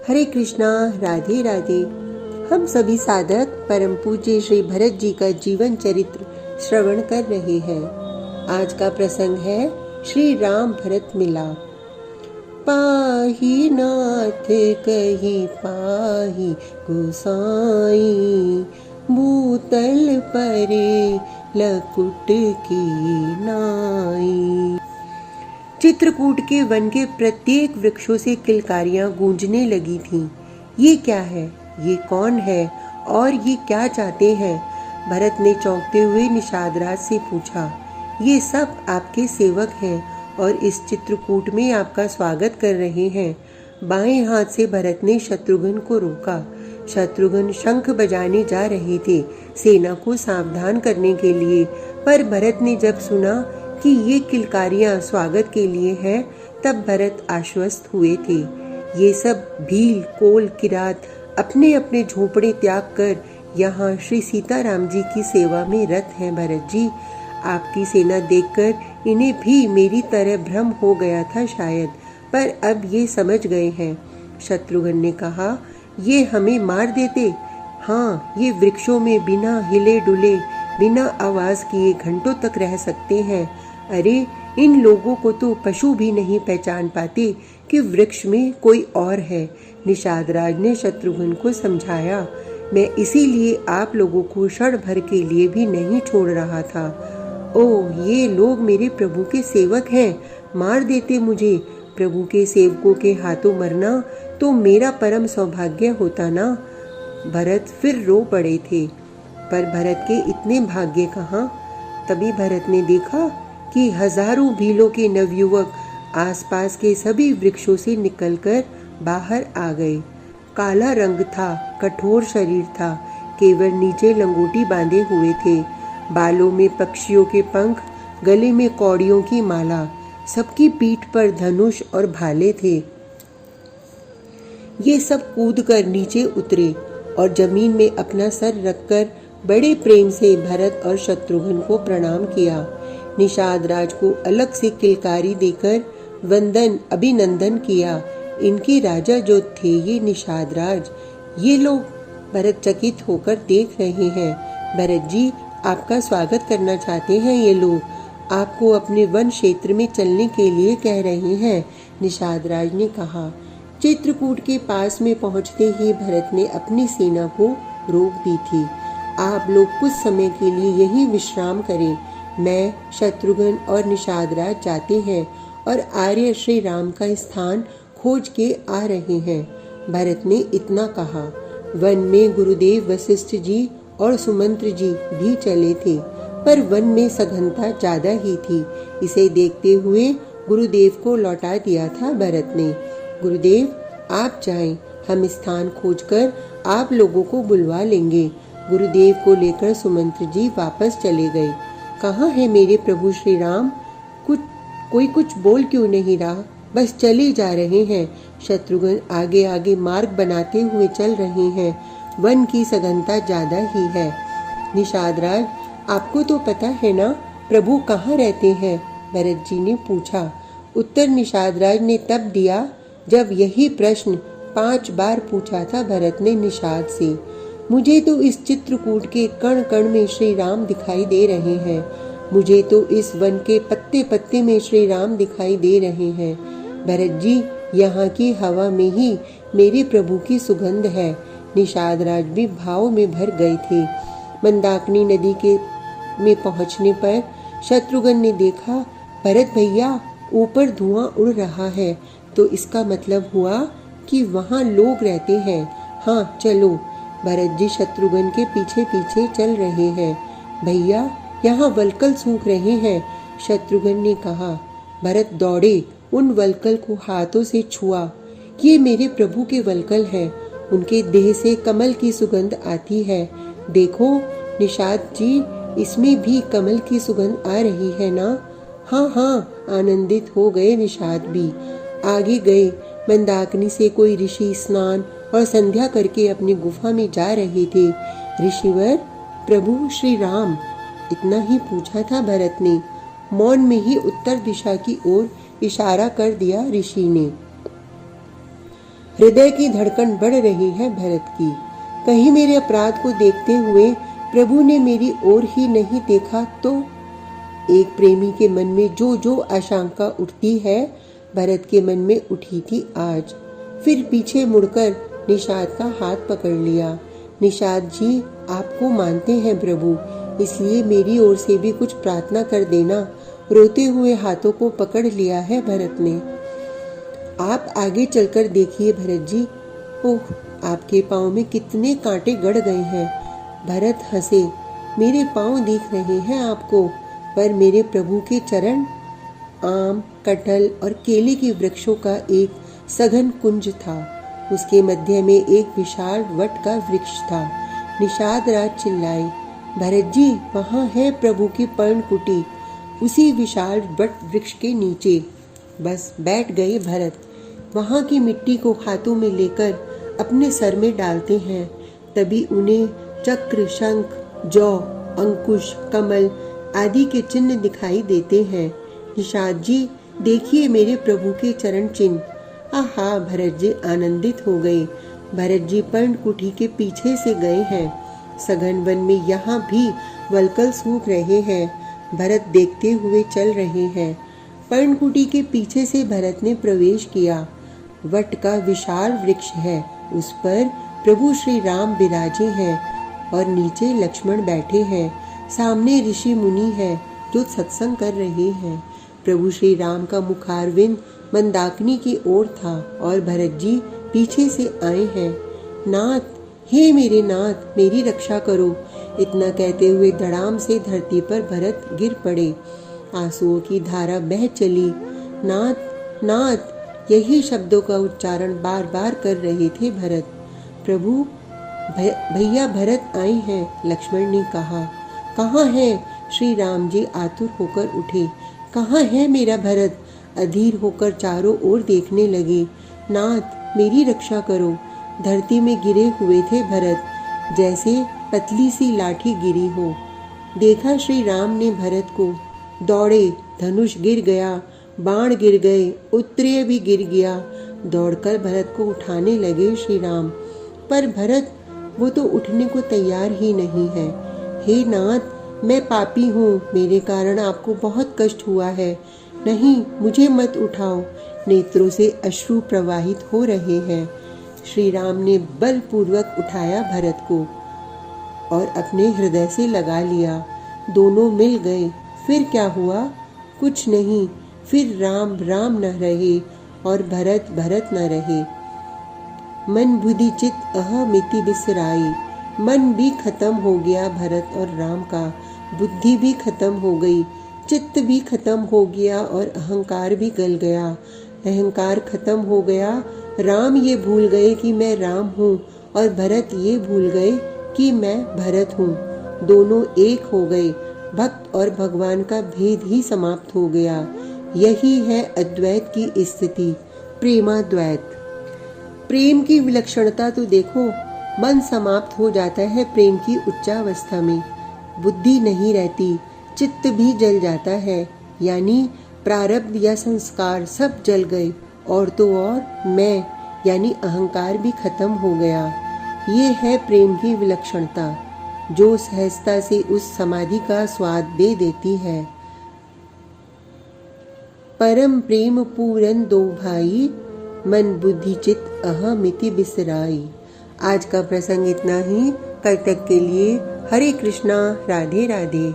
हरे कृष्णा, राधे राधे। हम सभी साधक परम पूज्य श्री भरत जी का जीवन चरित्र श्रवण कर रहे हैं। आज का प्रसंग है श्री राम भरत मिलाप। पाही नाथ कही पाही गोसाई, भूतल परे लकुट की नाई। चित्रकूट के वन के प्रत्येक वृक्षों से किलकारियां गूंजने लगी थीं। ये क्या है? ये कौन है? और ये क्या चाहते हैं? भरत ने चौंकते हुए निषादराज से पूछा। ये सब आपके सेवक हैं और इस चित्रकूट में आपका स्वागत कर रहे हैं। बाएं हाथ से भरत ने शत्रुघ्न को रोका। शत्रुघ्न शंख बजाने जा रहे थे सेना को सावधान करने के लिए, पर भरत ने जब सुना कि ये किलकारियां स्वागत के लिए हैं, तब भरत आश्वस्त हुए थे। ये सब भील, कोल, किरात अपने अपने झोपड़े त्याग कर यहाँ श्री सीताराम जी की सेवा में रत हैं। भरत जी, आपकी सेना देखकर इन्हें भी मेरी तरह भ्रम हो गया था शायद, पर अब ये समझ गए हैं। शत्रुघ्न ने कहा, ये हमें मार देते। हाँ, ये वृक्षों में बिना हिले डुले, बिना आवाज किए घंटों तक रह सकते हैं। अरे, इन लोगों को तो पशु भी नहीं पहचान पाते कि वृक्ष में कोई और है। निषादराज ने शत्रुघ्न को समझाया, मैं इसीलिए आप लोगों को क्षण भर के लिए भी नहीं छोड़ रहा था। ओह, ये लोग मेरे प्रभु के सेवक हैं, मार देते मुझे। प्रभु के सेवकों के हाथों मरना तो मेरा परम सौभाग्य होता ना। भरत फिर रो पड़े थे, पर भरत के इतने भाग्य कहाँ। तभी भरत ने देखा कि हजारों भीलों के नवयुवक आसपास के सभी वृक्षों से निकलकर बाहर आ गए। काला रंग था, कठोर शरीर था, केवल नीचे लंगोटी बांधे हुए थे। बालों में पक्षियों के पंख, गले में कौड़ियों की माला, सबकी पीठ पर धनुष और भाले थे। ये सब कूदकर नीचे उतरे और जमीन में अपना सर रखकर बड़े प्रेम से भरत और शत्रुघ्न को प्रणाम किया। निषादराज को अलग से किलकारी देकर वंदन अभिनंदन किया। इनके राजा जो थे ये निषादराज। ये लोग भरत चकित होकर देख रहे हैं। भरत जी, आपका स्वागत करना चाहते हैं। ये लोग आपको अपने वन क्षेत्र में चलने के लिए कह रहे हैं, निषादराज ने कहा। चित्रकूट के पास में पहुंचते ही भरत ने अपनी सेना को रोक दी थी। आप लोग कुछ समय के लिए यहीं विश्राम करें। मैं, शत्रुघ्न और निषादराज जाते हैं और आर्य श्री राम का स्थान खोज के आ रहे हैं। भरत ने इतना कहा। वन में गुरुदेव वशिष्ठ जी और सुमंत्र जी भी चले थे, पर वन में सघनता ज्यादा ही थी। इसे देखते हुए गुरुदेव को लौटा दिया था भरत ने। गुरुदेव, आप जाएं, हम स्थान खोजकर आप लोगों को बुलवा लेंगे। गुरुदेव को लेकर सुमंत्र जी वापस चले गए। कहाँ है मेरे प्रभु श्री राम? कोई कुछ बोल क्यों नहीं रहा? बस चले जा रहे हैं। शत्रुघ्न आगे आगे मार्ग बनाते हुए चल रहे हैं। वन की सघनता ज्यादा ही है। निषादराज, आपको तो पता है ना प्रभु कहाँ रहते हैं? भरत जी ने पूछा। उत्तर निषादराज ने तब दिया जब यही प्रश्न 5 बार पूछा था भरत ने निषाद से। मुझे तो इस चित्रकूट के कण कण में श्री राम दिखाई दे रहे हैं। मुझे तो इस वन के पत्ते पत्ते में श्री राम दिखाई दे रहे हैं। भरत जी, यहाँ की हवा में ही मेरे प्रभु की सुगंध है। निषादराज भी भाव में भर गए थे। मंदाकिनी नदी के में पहुँचने पर शत्रुघ्न ने देखा, भरत भैया, ऊपर धुआं उड़ रहा है, तो इसका मतलब हुआ कि वहाँ लोग रहते हैं। हाँ, चलो। भरत जी शत्रुघ्न के पीछे पीछे चल रहे हैं। भैया, यहाँ वलकल सूख रहे हैं, शत्रुघ्न ने कहा। भरत दौड़े, उन वलकल को हाथों से छुआ। ये मेरे प्रभु के वलकल हैं। उनके देह से कमल की सुगंध आती है। देखो निषाद जी, इसमें भी कमल की सुगंध आ रही है ना? हाँ हाँ, आनंदित हो गए निषाद भी। आगे गए। मंदाकिनी से कोई ऋषि स्नान और संध्या करके अपनी गुफा में जा रहे थे। ऋषिवर, प्रभु श्री राम? इतना ही पूछा था भरत ने। मौन में ही उत्तर दिशा की ओर इशारा कर दिया ऋषि ने। हृदय की धड़कन बढ़ रही है भरत की। कहीं मेरे अपराध को देखते हुए प्रभु ने मेरी ओर ही नहीं देखा तो? एक प्रेमी के मन में जो जो आशंका उठती है, भरत के मन में उठी थी आज। फिर पीछे मुड़कर निषाद का हाथ पकड़ लिया। निषाद जी, आपको मानते हैं प्रभु, इसलिए मेरी ओर से भी कुछ प्रार्थना कर देना। रोते हुए हाथों को पकड़ लिया है भरत ने। आप आगे चलकर देखिए भरत जी। ओह, आपके पाँव में कितने कांटे गड़ गए हैं। भरत हंसे। मेरे पाँव दिख रहे हैं आपको, पर मेरे प्रभु के चरण? आम, कटहल और केले के वृक्षों का एक सघन कुंज था। उसके मध्य में एक विशाल वट का वृक्ष था। निषाद राज चिल्लाए, भरत जी, वहाँ है प्रभु की पर्णकुटी, उसी विशाल वट वृक्ष के नीचे। बस बैठ गए भरत। वहाँ की मिट्टी को हाथों में लेकर अपने सर में डालते हैं। तभी उन्हें चक्र, शंख, जौ, अंकुश, कमल आदि के चिन्ह दिखाई देते हैं। निषाद जी, देखिए मेरे प्रभु के चरण चिन्ह। आहा, भरत जी आनंदित हो गए। भरत जी पर्णकुटी के पीछे से गए हैं। सघन वन में यहाँ भी वलकल सूख रहे हैं। भरत देखते हुए चल रहे हैं। पर्णकुटी के पीछे से भरत ने प्रवेश किया। वट का विशाल वृक्ष है, उस पर प्रभु श्री राम विराजे हैं और नीचे लक्ष्मण बैठे हैं। सामने ऋषि मुनि हैं जो सत्संग कर रहे हैं। प्रभु श्री राम का मुखारविंद मंदाकिनी की ओर था और भरत जी पीछे से आए हैं। नाथ, हे मेरे नाथ, मेरी रक्षा करो। इतना कहते हुए धड़ाम से धरती पर भरत गिर पड़े। आंसुओं की धारा बह चली। नाथ, नाथ, यही शब्दों का उच्चारण बार बार कर रहे थे भरत। प्रभु, भैया भरत आए हैं, लक्ष्मण ने कहा। कहाँ है? श्री राम जी आतुर होकर उठे। कहाँ है मेरा भरत? अधीर होकर चारों ओर देखने लगे। नाथ, मेरी रक्षा करो। धरती में गिरे हुए थे भरत, जैसे पतली सी लाठी गिरी हो। देखा श्री राम ने भरत को। दौड़े, धनुष गिर गया, बाण गिर गए, उत्तरीय भी गिर गया। दौड़कर भरत को उठाने लगे श्री राम, पर भरत, वो तो उठने को तैयार ही नहीं है। हे नाथ, मैं पापी हूँ, मेरे कारण आपको बहुत कष्ट हुआ है। नहीं, मुझे मत उठाओ। नेत्रों से अश्रु प्रवाहित हो रहे हैं। श्री राम ने बलपूर्वक उठाया भरत को और अपने हृदय से लगा लिया। दोनों मिल गए। फिर क्या हुआ? कुछ नहीं। फिर राम राम न रहे और भरत भरत न रहे। मन बुद्धि चित्त अहमिति बिसराई। मन भी खत्म हो गया भरत और राम का। बुद्धि भी खत्म हो गई, चित्त भी खत्म हो गया और अहंकार भी गल गया। अहंकार खत्म हो गया। राम ये भूल गए कि मैं राम हूँ और भरत ये भूल गए कि मैं भरत हूँ। दोनों एक हो गए। भक्त और भगवान का भेद ही समाप्त हो गया। यही है अद्वैत की स्थिति, प्रेमाद्वैत। प्रेम की विलक्षणता तो देखो। मन समाप्त हो जाता है प्रेम की उच्चावस्था में। बुद्धि नहीं रहती, चित्त भी जल जाता है, यानी प्रारब्ध या संस्कार सब जल गए। और तो और मैं यानी अहंकार भी खत्म हो गया। ये है प्रेम की विलक्षणता, जो सहजता से उस समाधि का स्वाद दे देती है। परम प्रेम पूरन दो भाई, मन बुद्धि चित्त अहमिति बिसराई। आज का प्रसंग इतना ही। कल तक के लिए हरे कृष्णा, राधे राधे।